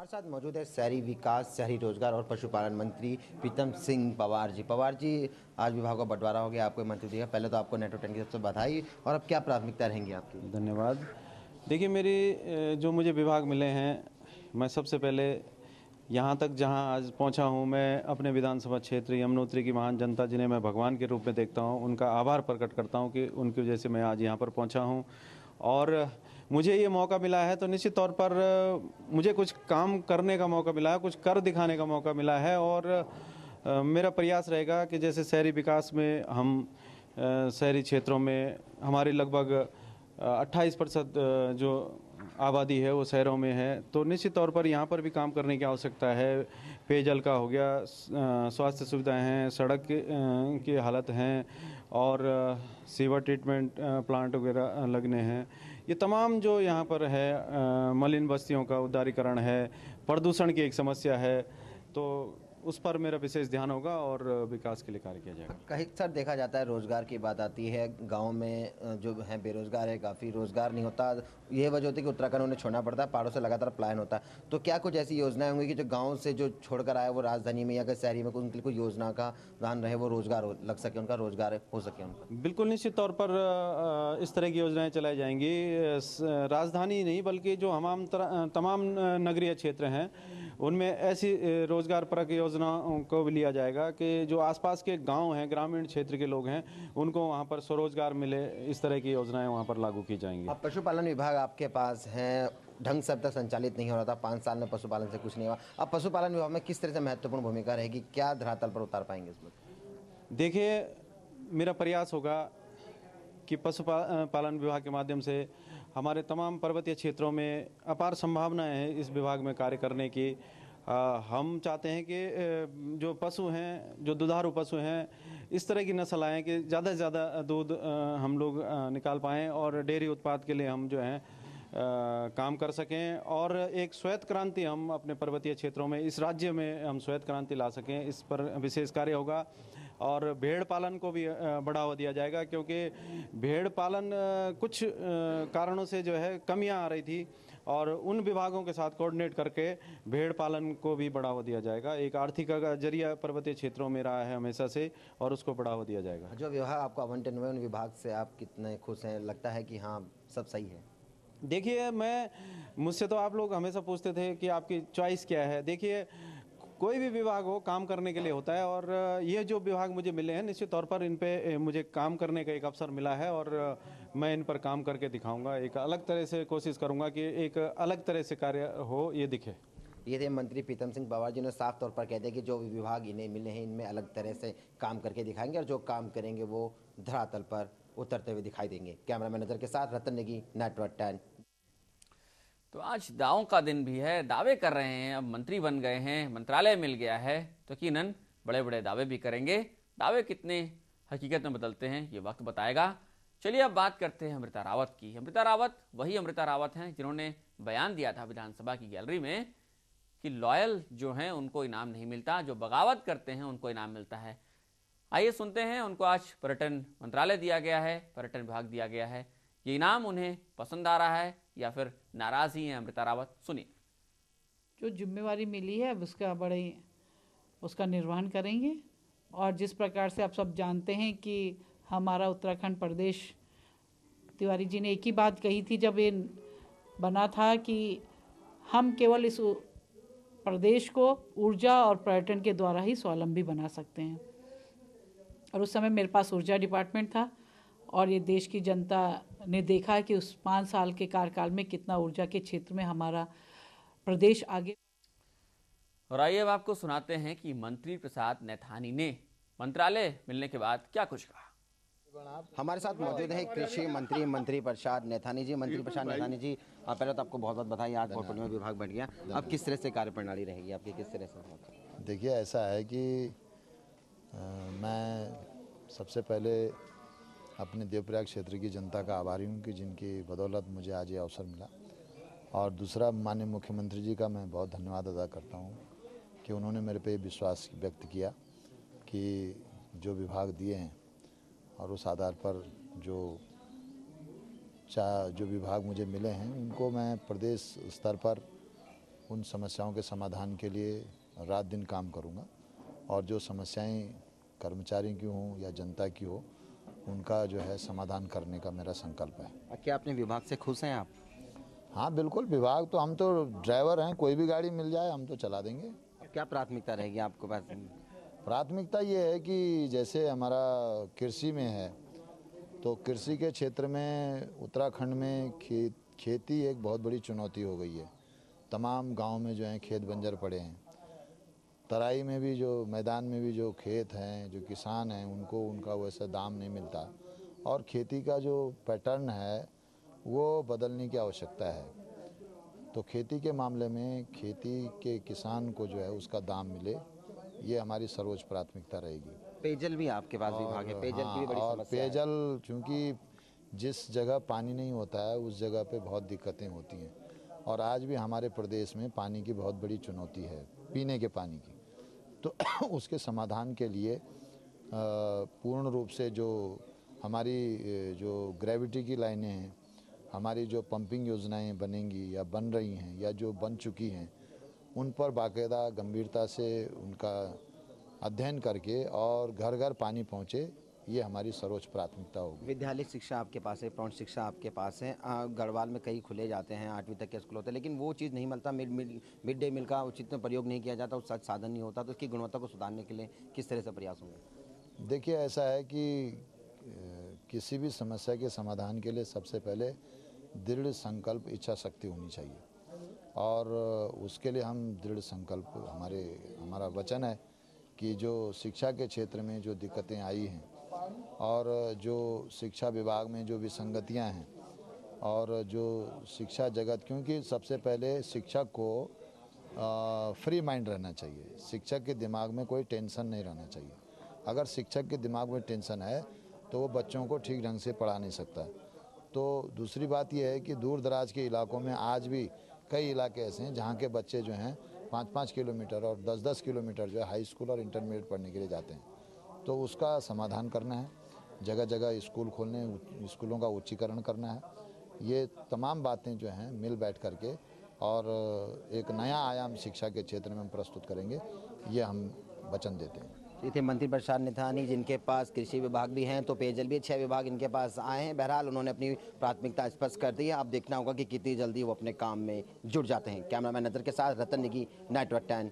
हमारे साथ मौजूद है शहरी विकास, शहरी रोजगार और पशुपालन मंत्री प्रीतम सिंह पंवार जी। पंवार जी, आज विभाग का बंटवारा हो गया, आपको मंत्री दिया। पहले तो आपको नेटवर्क 10 की सबसे बधाई। और अब क्या प्राथमिकता रहेंगी आपकी? धन्यवाद। देखिए, मेरी जो मुझे विभाग मिले हैं, मैं सबसे पहले यहाँ तक जहाँ आज पहुँचा हूँ, मैं अपने विधानसभा क्षेत्र यमुनोत्री की महान जनता, जिन्हें मैं भगवान के रूप में देखता हूँ, उनका आभार प्रकट करता हूँ कि उनकी वजह से मैं आज यहाँ पर पहुँचा हूँ। और मुझे ये मौका मिला है तो निश्चित तौर पर मुझे कुछ काम करने का मौका मिला है, कुछ कर दिखाने का मौका मिला है। और मेरा प्रयास रहेगा कि जैसे शहरी विकास में हम शहरी क्षेत्रों में हमारी लगभग 28% जो आबादी है वो शहरों में है, तो निश्चित तौर पर यहाँ पर भी काम करने की आवश्यकता है। पेयजल का हो गया, स्वास्थ्य सुविधाएं हैं, सड़क की हालत हैं, और सीवर ट्रीटमेंट प्लांट वगैरह लगने हैं। ये तमाम जो यहाँ पर है, मलिन बस्तियों का उद्धारीकरण है, प्रदूषण की एक समस्या है, तो उस पर मेरा विशेष ध्यान होगा और विकास के लिए कार्य किया जाएगा। कहीं सर देखा जाता है, रोजगार की बात आती है, गांव में जो है बेरोजगार है, काफ़ी रोजगार नहीं होता। ये वजह होती है कि उत्तराखंड उन्हें छोड़ना पड़ता है, पहाड़ों से लगातार पलायन होता है। तो क्या कुछ ऐसी योजनाएं होंगी कि जो गाँव से जो छोड़कर आए वो राजधानी में या फिर शहरी में उनके लिए कोई योजना का ध्यान रहे, वो रोजगार लग सके, उनका रोजगार हो सके उनका? बिल्कुल, निश्चित तौर पर इस तरह की योजनाएं चलाई जाएंगी। राजधानी नहीं बल्कि जो तमाम नगरीय क्षेत्र हैं, उनमें ऐसी रोजगार परक योजनाओं को भी लिया जाएगा कि जो आसपास के गांव हैं, ग्रामीण क्षेत्र के लोग हैं, उनको वहां पर स्वरोजगार मिले। इस तरह की योजनाएं वहां पर लागू की जाएंगी। अब पशुपालन विभाग आपके पास है, ढंग से अब तक संचालित नहीं हो रहा था, 5 साल में पशुपालन से कुछ नहीं हुआ। अब पशुपालन विभाग में किस तरह से महत्वपूर्ण भूमिका रहेगी, क्या धरातल पर उतार पाएंगे इसमें? देखिए, मेरा प्रयास होगा कि पशुपालन विभाग के माध्यम से हमारे तमाम पर्वतीय क्षेत्रों में अपार संभावनाएं हैं इस विभाग में कार्य करने की। हम चाहते हैं कि जो पशु हैं, जो दुधारू पशु हैं, इस तरह की नस्ल आएँ कि ज़्यादा से ज़्यादा दूध हम लोग निकाल पाएँ और डेयरी उत्पाद के लिए हम जो हैं काम कर सकें। और एक श्वेत क्रांति हम अपने पर्वतीय क्षेत्रों में, इस राज्य में हम श्वेत क्रांति ला सकें, इस पर विशेष कार्य होगा। और भेड़ पालन को भी बढ़ावा दिया जाएगा, क्योंकि भेड़ पालन कुछ कारणों से जो है कमियां आ रही थी, और उन विभागों के साथ कोऑर्डिनेट करके भेड़ पालन को भी बढ़ावा दिया जाएगा। एक आर्थिक का जरिया पर्वतीय क्षेत्रों में रहा है हमेशा से, और उसको बढ़ावा दिया जाएगा। जो विभाग आपको आवंटन हुए, उन विभाग से आप कितने खुश हैं? लगता है कि हाँ, सब सही है? देखिए, मुझसे तो आप लोग हमेशा पूछते थे कि आपकी चॉइस क्या है। देखिए, कोई भी विभाग हो, काम करने के लिए होता है, और ये जो विभाग मुझे मिले हैं, निश्चित तौर पर इन पे मुझे काम करने का एक अवसर मिला है, और मैं इन पर काम करके दिखाऊंगा। एक अलग तरह से कोशिश करूंगा कि एक अलग तरह से कार्य हो, ये दिखे। ये थे मंत्री प्रीतम सिंह पंवार जी ने साफ तौर पर कह दिया कि जो विभाग इन्हें मिले हैं, इनमें अलग तरह से काम करके दिखाएंगे, और जो काम करेंगे वो धरातल पर उतरते हुए दिखाई देंगे। कैमरामैन नजर के साथ रतन नेगी, नेटवर्क 10। तो आज दावों का दिन भी है, दावे कर रहे हैं। अब मंत्री बन गए हैं, मंत्रालय मिल गया है, तो यकीनन बड़े बड़े दावे भी करेंगे। दावे कितने हकीकत में बदलते हैं, ये वक्त बताएगा। चलिए अब बात करते हैं अमृता रावत की। अमृता रावत वही अमृता रावत हैं जिन्होंने बयान दिया था विधानसभा की गैलरी में कि लॉयल जो हैं उनको इनाम नहीं मिलता, जो बगावत करते हैं उनको इनाम मिलता है। आइए सुनते हैं, उनको आज पर्यटन मंत्रालय दिया गया है, पर्यटन विभाग दिया गया है। ये इनाम उन्हें पसंद आ रहा है या फिर नाराज ही हैं अमृता रावत? सुनिए। जो जिम्मेवारी मिली है उसका निर्वहन करेंगे। और जिस प्रकार से आप सब जानते हैं कि हमारा उत्तराखंड प्रदेश, तिवारी जी ने एक ही बात कही थी जब ये बना था कि हम केवल इस प्रदेश को ऊर्जा और पर्यटन के द्वारा ही स्वावलंबी बना सकते हैं। और उस समय मेरे पास ऊर्जा डिपार्टमेंट था, और ये देश की जनता ने देखा है कि उस 5 साल के कार्यकाल में कितना ऊर्जा के क्षेत्र में हमारा प्रदेश आगे। और आइए अब आपको सुनाते हैं कि मंत्री प्रसाद नैथानी ने मंत्रालय मिलने के बाद क्या कुछ कहा। हमारे साथ मौजूद है कृषि मंत्री मंत्री प्रसाद नैथानी जी। मंत्री प्रसाद नैथानी जी, पहले तो आपको बहुत बहुत बधाई, आज पोर्टफोलियो में विभाग बढ़ गया। अब किस तरह से कार्य प्रणाली रहेगी आपकी, किस तरह से? देखिए, ऐसा है कि मैं सबसे पहले अपने देवप्रयाग क्षेत्र की जनता का आभारी हूँ कि जिनकी बदौलत मुझे आज ये अवसर मिला। और दूसरा, माननीय मुख्यमंत्री जी का मैं बहुत धन्यवाद अदा करता हूँ कि उन्होंने मेरे पे विश्वास व्यक्त किया कि जो विभाग दिए हैं और उस आधार पर जो विभाग मुझे मिले हैं उनको मैं प्रदेश स्तर पर उन समस्याओं के समाधान के लिए रात दिन काम करूंगा और जो समस्याएं कर्मचारी की हों या जनता की हो उनका जो है समाधान करने का मेरा संकल्प है। क्या अपने विभाग से खुश हैं आप? हाँ बिल्कुल, विभाग तो हम तो ड्राइवर हैं, कोई भी गाड़ी मिल जाए हम तो चला देंगे। क्या प्राथमिकता रहेगी आपके पास? प्राथमिकता ये है कि जैसे हमारा कृषि में है तो कृषि के क्षेत्र में उत्तराखंड में खेती एक बहुत बड़ी चुनौती हो गई है। तमाम गांव में जो हैं खेत बंजर पड़े हैं। तराई में भी जो मैदान में भी जो खेत हैं, जो किसान हैं, उनको उनका वैसा दाम नहीं मिलता और खेती का जो पैटर्न है वो बदलने की आवश्यकता है। तो खेती के मामले में खेती के किसान को जो है उसका दाम मिले, ये हमारी सर्वोच्च प्राथमिकता रहेगी। पेयजल भी आपके पास विभाग है, पेयजल की भी बड़ी और समस्या है। पेयजल चूँकि जिस जगह पानी नहीं होता है उस जगह पे बहुत दिक्कतें होती हैं और आज भी हमारे प्रदेश में पानी की बहुत बड़ी चुनौती है, पीने के पानी की। तो उसके समाधान के लिए पूर्ण रूप से जो हमारी जो ग्रेविटी की लाइनें हैं, हमारी जो पंपिंग योजनाएं बनेंगी या बन रही हैं या जो बन चुकी हैं, उन पर बाकायदा गंभीरता से उनका अध्ययन करके और घर घर पानी पहुँचे, ये हमारी सर्वोच्च प्राथमिकता होगी। विद्यालय शिक्षा आपके पास है, प्रौढ़ शिक्षा आपके पास है, गढ़वाल में कई खुले जाते हैं, 8वीं तक के स्कूल होते हैं, लेकिन वो चीज़ नहीं मिलता। मिड डे मील का उचित प्रयोग नहीं किया जाता, उस साधन नहीं होता। तो इसकी गुणवत्ता को सुधारने के लिए किस तरह से प्रयास होंगे? देखिए, ऐसा है कि किसी भी समस्या के समाधान के लिए सबसे पहले दृढ़ संकल्प, इच्छा शक्ति होनी चाहिए और उसके लिए हम दृढ़ संकल्प, हमारा वचन है कि जो शिक्षा के क्षेत्र में जो दिक्कतें आई हैं और जो शिक्षा विभाग में जो विसंगतियां हैं और जो शिक्षा जगत, क्योंकि सबसे पहले शिक्षक को फ्री माइंड रहना चाहिए। शिक्षक के दिमाग में कोई टेंशन नहीं रहना चाहिए। अगर शिक्षक के दिमाग में टेंशन है तो वो बच्चों को ठीक ढंग से पढ़ा नहीं सकता। तो दूसरी बात यह है कि दूर दराज के इलाकों में आज भी कई इलाके ऐसे हैं जहाँ के बच्चे जो हैं 5-5 किलोमीटर और 10-10 किलोमीटर जो है हाई स्कूल और इंटरमीडिएट पढ़ने के लिए जाते हैं। तो उसका समाधान करना है, जगह जगह स्कूल खोलने, स्कूलों का उच्चीकरण करना है। ये तमाम बातें जो हैं मिल बैठ करके और एक नया आयाम शिक्षा के क्षेत्र में हम प्रस्तुत करेंगे, ये हम वचन देते हैं। ये थे मंत्री प्रसाद निथानी, जिनके पास कृषि विभाग भी हैं तो पेयजल भी, 6 विभाग इनके पास आए हैं। बहरहाल उन्होंने अपनी प्राथमिकता स्पष्ट कर दी है। अब देखना होगा कि कितनी जल्दी वो अपने काम में जुट जाते हैं। कैमरामैन नजर के साथ रतन नेगी, नेटवर्क 10